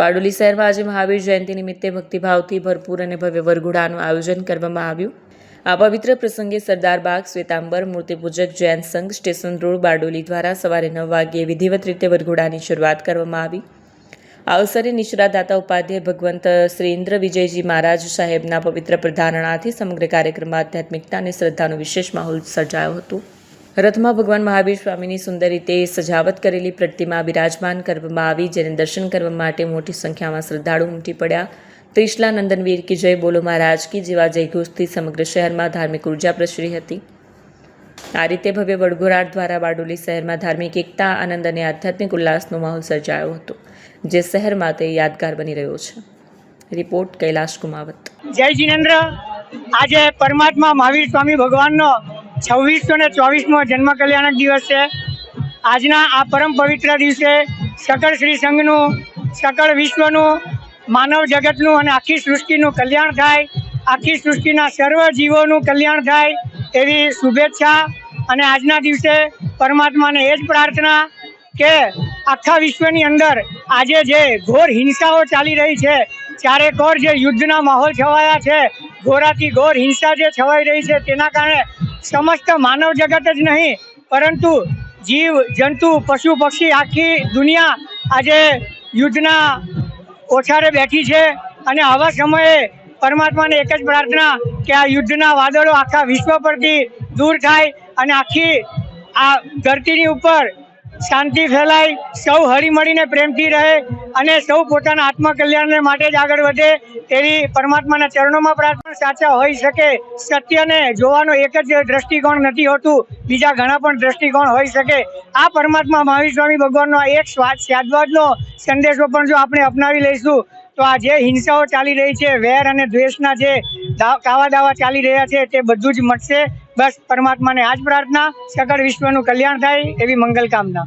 બારડોલી શહેરમાં આજે મહાવીર જયંતિ નિમિત્તે ભક્તિભાવથી ભરપૂર અને ભવ્ય વરઘોડાનું આયોજન કરવામાં આવ્યું। આ પવિત્ર પ્રસંગે સરદાર બાગ શ્વેતાંબર મૂર્તિપૂજક જૈન સંઘ સ્ટેશન રોડ બારડોલી દ્વારા સવારે 9 વાગ્યે વિધિવત રીતે વરઘોડાની શરૂઆત કરવામાં આવી। આ અવસરે નિશ્રાદાતા ઉપાધ્યાય ભગવંત શ્રી ઇન્દ્ર વિજયજી મહારાજ સાહેબના પવિત્ર પ્રધારણાથી સમગ્ર કાર્યક્રમમાં આધ્યાત્મિકતા અને શ્રદ્ધાનો વિશેષ માહોલ સર્જાયો હતો। રથમાં ભગવાન મહાવીર સ્વામીની સુંદર રીતે સજાવટ કરેલી પ્રતિમા બિરાજમાન કરવામાં આવી, જેને દર્શન કરવા માટે મોટી સંખ્યામાં શ્રદ્ધાળુ ઉમટી પડ્યા। ત્રિશલા નંદનવીર કી જય, બોલો મહારાજ કી જેવા જયઘોષથી સમગ્ર શહેરમાં ધાર્મિક ઉર્જા પ્રસરી હતી। આ રીતે ભવ્ય વરઘોડા દ્વારા બારડોલી શહેરમાં ધાર્મિક એકતા, આનંદ અને આધ્યાત્મિક ઉલ્લાસનો માહોલ સર્જાયો હતો, જે શહેર માટે યાદગાર બની રહ્યો છે। રિપોર્ટ કૈલાશ કુમાવત। જય જિનેન્દ્ર। આજે પરમાત્મા મહાવીર સ્વામી ભગવાનનો 2624મો જન્મ કલ્યાણક દિવસ છે। આજના આ પરમ પવિત્ર દિવસે સકળ શ્રી સંઘનું, સકળ વિશ્વનું, માનવ જગતનું અને આખી સૃષ્ટિનું કલ્યાણ થાય, આખી સૃષ્ટિના સર્વ જીવોનું કલ્યાણ થાય એવી શુભેચ્છા। અને આજના દિવસે પરમાત્માને એ જ પ્રાર્થના કે આખા વિશ્વની અંદર આજે જે ઘોર હિંસાઓ ચાલી રહી છે, ચારેકોર જે યુદ્ધના માહોલ છવાયા છે, ઘોરાથી ઘોર હિંસા જે છવાઈ રહી છે, તેના કારણે સમસ્ત માનવ જગત જ નહીં પરંતુ જીવ જંતુ, પશુ પક્ષી, આખી દુનિયા આજે યુદ્ધના ઓછારે બેઠી છે। અને આવા સમયે પરમાત્માને એક જ પ્રાર્થના કે આ યુદ્ધના વાદળો આખા વિશ્વ પરથી દૂર થાય અને આખી આ ધરતીની ઉપર શાંતિ ફેલાય, સૌ હળીમળીને પ્રેમથી રહે અને સૌ પોતાના આત્મકલ્યાણ માટે જ આગળ વધે એવી પરમાત્માના ચરણોમાં પ્રાર્થના। સાચા હોઈ શકે, સત્યને જોવાનો એક જ દ્રષ્ટિકોણ નથી હોતું, બીજા ઘણા પણ દ્રષ્ટિકોણ હોઈ શકે। આ પરમાત્મા મહાવીર સ્વામી ભગવાનનો એક સ્વાદનો સંદેશો પણ જો આપણે અપનાવી લઈશું તો આ જે હિંસાઓ ચાલી રહી છે, વેર અને દ્વેષના જે કાવા દાવા ચાલી રહ્યા છે, તે બધું જ મટશે। બસ પરમાત્માને આ જ પ્રાર્થના, સકળ વિશ્વનું કલ્યાણ થાય એવી મંગલ કામના।